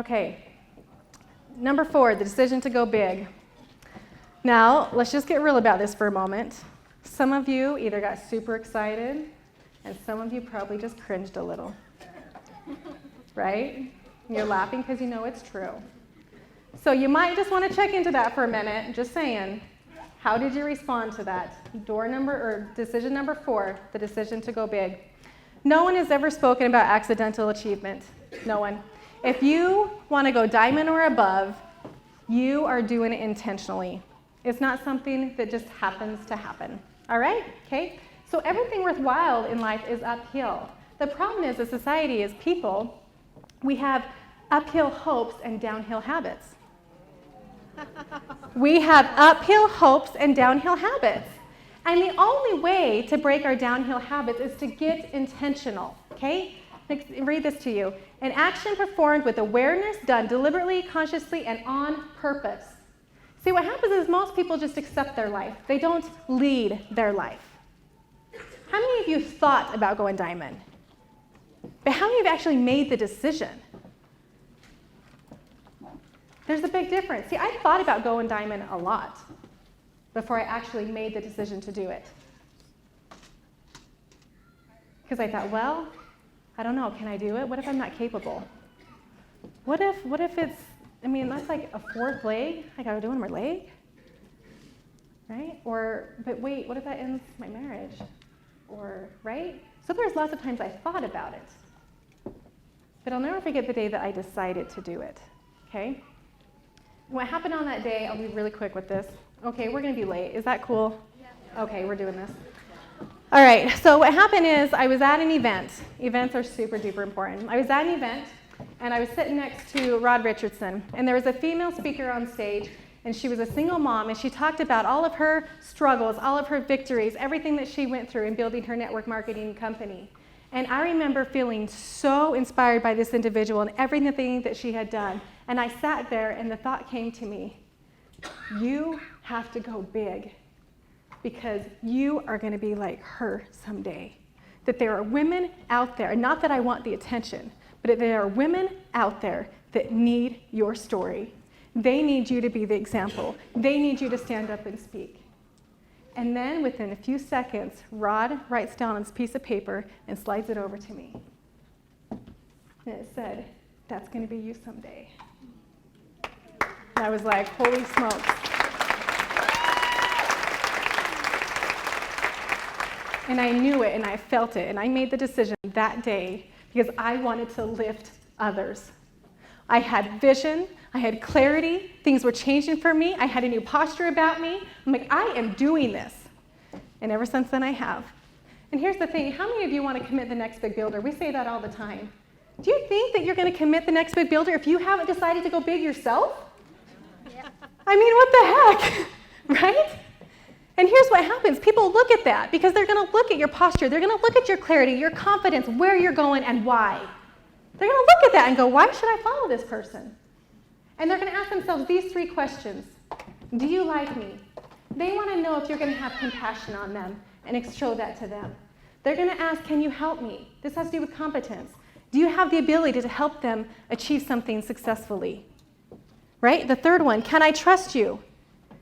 Okay. Number 4, the decision to go big. Now, let's just get real about this for a moment. Some of you either got super excited, and some of you probably just cringed a little. Right? You're laughing because you know it's true. So you might just want to check into that for a minute, just saying. How did you respond to that? Decision number 4, the decision to go big. No one has ever spoken about accidental achievement. No one. If you want to go diamond or above, you are doing it intentionally. It's not something that just happens to happen. All right? Okay? So everything worthwhile in life is uphill. The problem is, as society, as people, we have uphill hopes and downhill habits. We have uphill hopes and downhill habits. And the only way to break our downhill habits is to get intentional. Okay? Read this to you. An action performed with awareness, done deliberately, consciously, and on purpose. See, what happens is most people just accept their life. They don't lead their life. How many of you thought about going diamond? But how many of you actually made the decision? There's a big difference. See, I thought about going diamond a lot before I actually made the decision to do it. Because I thought, well, I don't know, can I do it? What if I'm not capable? What if it's, that's like a 4th leg. I gotta do one more leg, right? But wait, what if that ends my marriage? Right? So there's lots of times I thought about it. But I'll never forget the day that I decided to do it, okay? What happened on that day, I'll be really quick with this. Okay, we're gonna be late. Is that cool? Yeah. Okay, we're doing this. All right, so what happened is I was at an event. Events are super duper important. I was at an event, and I was sitting next to Rod Richardson, and there was a female speaker on stage, and she was a single mom, and she talked about all of her struggles, all of her victories, everything that she went through in building her network marketing company. And I remember feeling so inspired by this individual and everything that she had done. And I sat there, and the thought came to me, you have to go big, because you are going to be like her someday. That there are women out there, and not that I want the attention, but there are women out there that need your story. They need you to be the example. They need you to stand up and speak. And then within a few seconds, Rod writes down on this piece of paper and slides it over to me. And it said, that's going to be you someday. And I was like, holy smokes. And I knew it, and I felt it, and I made the decision that day because I wanted to lift others. I had vision, I had clarity, things were changing for me, I had a new posture about me. I'm like, I am doing this. And ever since then I have. And here's the thing, how many of you want to commit the next big builder? We say that all the time. Do you think that you're going to commit the next big builder if you haven't decided to go big yourself? Yeah. What the heck, right? And here's what happens. People look at that because they're going to look at your posture. They're going to look at your clarity, your confidence, where you're going, and why. They're going to look at that and go, why should I follow this person? And they're going to ask themselves these 3 questions. Do you like me? They want to know if you're going to have compassion on them and show that to them. They're going to ask, can you help me? This has to do with competence. Do you have the ability to help them achieve something successfully? Right? The 3rd one, can I trust you?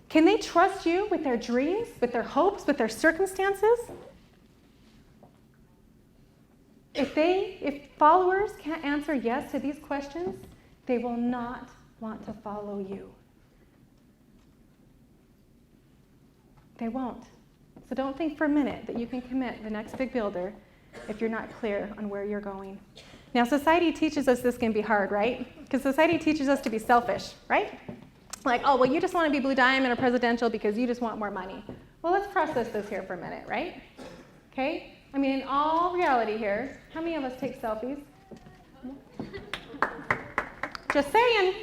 Can they trust you with their dreams, with their hopes, with their circumstances? If followers can't answer yes to these questions, they will not want to follow you. They won't. So don't think for a minute that you can commit the next big builder if you're not clear on where you're going. Now, society teaches us this can be hard, right? Because society teaches us to be selfish, right? Like, oh, well, you just want to be Blue Diamond or presidential because you just want more money. Well, let's process this here for a minute, right? Okay? In all reality here, how many of us take selfies? Just saying.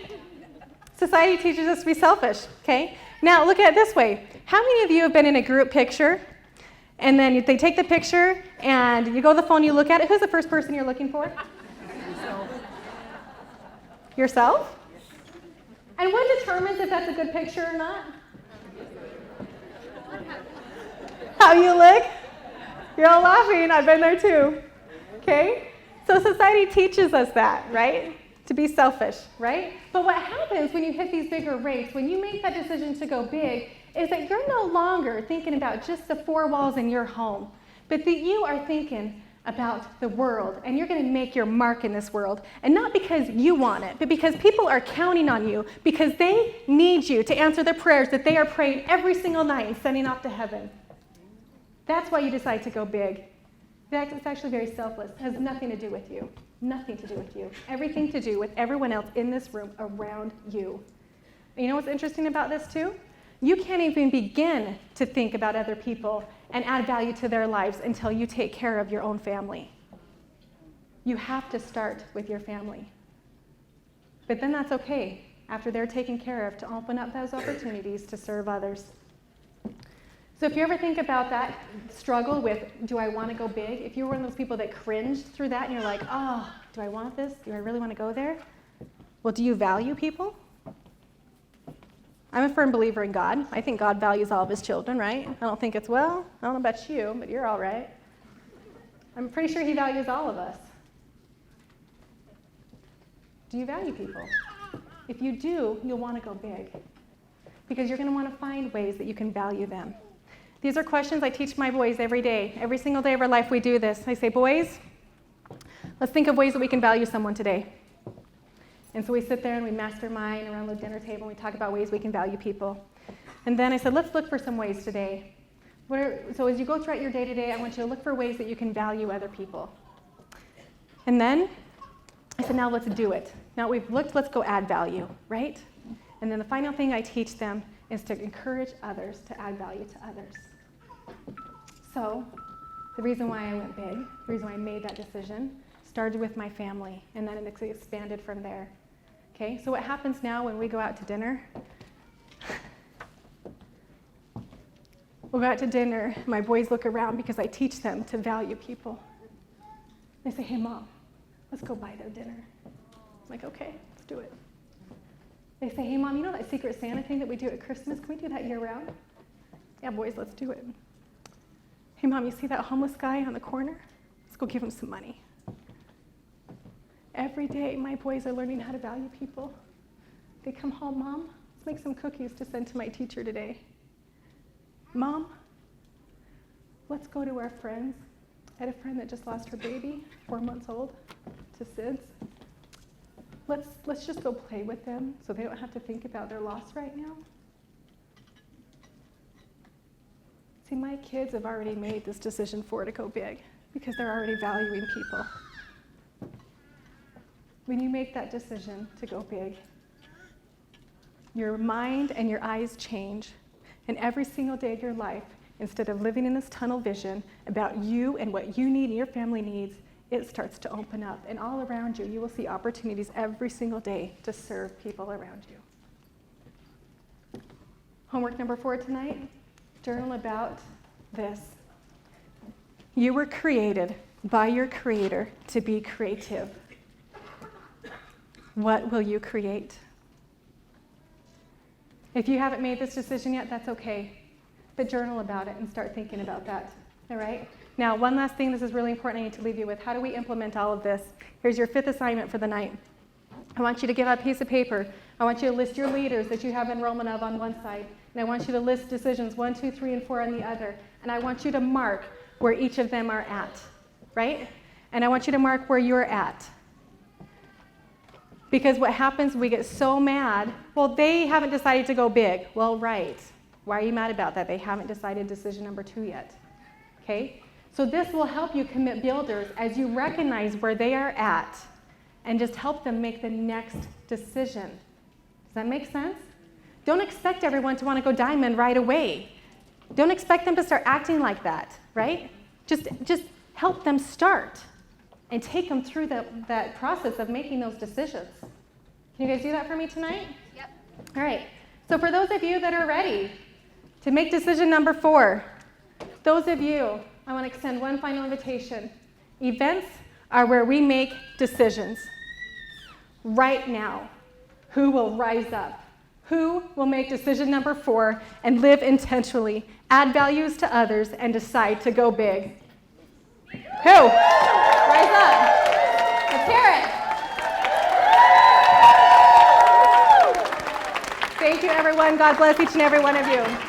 Society teaches us to be selfish, okay? Now, look at it this way. How many of you have been in a group picture, and then they take the picture, and you go to the phone, you look at it. Who's the first person you're looking for? Yourself? And what determines if that's a good picture or not? How you look? You're all laughing. I've been there too. Okay? So society teaches us that, right? to be selfish, right? But what happens when you hit these bigger rates, when you make that decision to go big, is that you're no longer thinking about just the four walls in your home, but that you are thinking about the world, and you're going to make your mark in this world. And not because you want it, but because people are counting on you, because they need you to answer the prayers that they are praying every single night and sending off to heaven. That's why you decide to go big. It's actually very selfless. It has nothing to do with you. Nothing to do with you. Everything to do with everyone else in this room around you. And you know what's interesting about this too? You can't even begin to think about other people and add value to their lives until you take care of your own family. You have to start with your family. But then that's okay, after they're taken care of, to open up those opportunities to serve others. So if you ever think about that struggle with, do I want to go big? If you're one of those people that cringed through that and you're like, oh, do I want this? Do I really want to go there? Well, do you value people? I'm a firm believer in God. I think God values all of his children, right? I don't think it's, well, I don't know about you, but you're all right. I'm pretty sure he values all of us. Do you value people? If you do, you'll want to go big, because you're going to want to find ways that you can value them. These are questions I teach my boys every day. Every single day of our life we do this. I say, boys, let's think of ways that we can value someone today. And so we sit there and we mastermind around the dinner table and we talk about ways we can value people. And then I said, let's look for some ways today. So as you go throughout your day to day, I want you to look for ways that you can value other people. And then I said, now let's do it. Now we've looked, let's go add value, right? And then the final thing I teach them is to encourage others to add value to others. So the reason why I went big, the reason why I made that decision, started with my family, and then it expanded from there. Okay, so what happens now when we go out to dinner? We'll go out to dinner, my boys look around because I teach them to value people. They say, hey mom, let's go buy their dinner. I'm like, okay, let's do it. They say, hey mom, you know that Secret Santa thing that we do at Christmas? Can we do that year round? Yeah, boys, let's do it. Hey mom, you see that homeless guy on the corner? Let's go give him some money. Every day, my boys are learning how to value people. They come home, mom, let's make some cookies to send to my teacher today. Mom, let's go to our friends. I had a friend that just lost her baby, 4 months old, to SIDS. Let's just go play with them so they don't have to think about their loss right now. See, my kids have already made this decision to go big because they're already valuing people. When you make that decision to go big, your mind and your eyes change. And every single day of your life, instead of living in this tunnel vision about you and what you need and your family needs, it starts to open up. And all around you, you will see opportunities every single day to serve people around you. Homework number 4 tonight, journal about this. You were created by your Creator to be creative. What will you create? If you haven't made this decision yet, that's okay. But journal about it and start thinking about that. All right? Now, one last thing, this is really important I need to leave you with. How do we implement all of this? Here's your 5th assignment for the night. I want you to give out a piece of paper. I want you to list your leaders that you have enrollment of on one side. And I want you to list decisions 1, 2, 3, and 4 on the other. And I want you to mark where each of them are at. Right? And I want you to mark where you're at. Because what happens, we get so mad, well, they haven't decided to go big. Well, right. Why are you mad about that? They haven't decided decision number 2 yet. Okay? So this will help you commit builders as you recognize where they are at and just help them make the next decision. Does that make sense? Don't expect everyone to want to go diamond right away. Don't expect them to start acting like that, right? Just help them start. And take them through that process of making those decisions. Can you guys do that for me tonight? Yep. All right. So for those of you that are ready to make decision number 4, those of you, I want to extend one final invitation. Events are where we make decisions. Right now, who will rise up? Who will make decision number 4 and live intentionally, add values to others, and decide to go big? Who? Rise up. Let's hear it. everyone. God bless each and every one of you.